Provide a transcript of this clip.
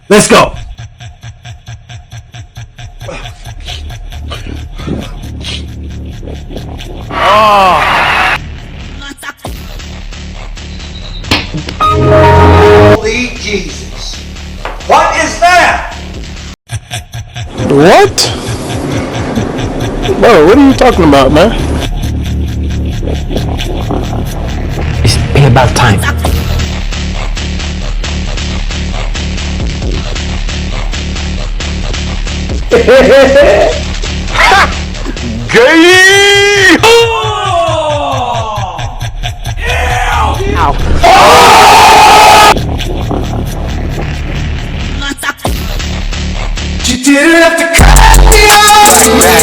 Let's go. Holy Jesus. What is that? What? Bro, what are you talking about, man? It's been about time. Gay!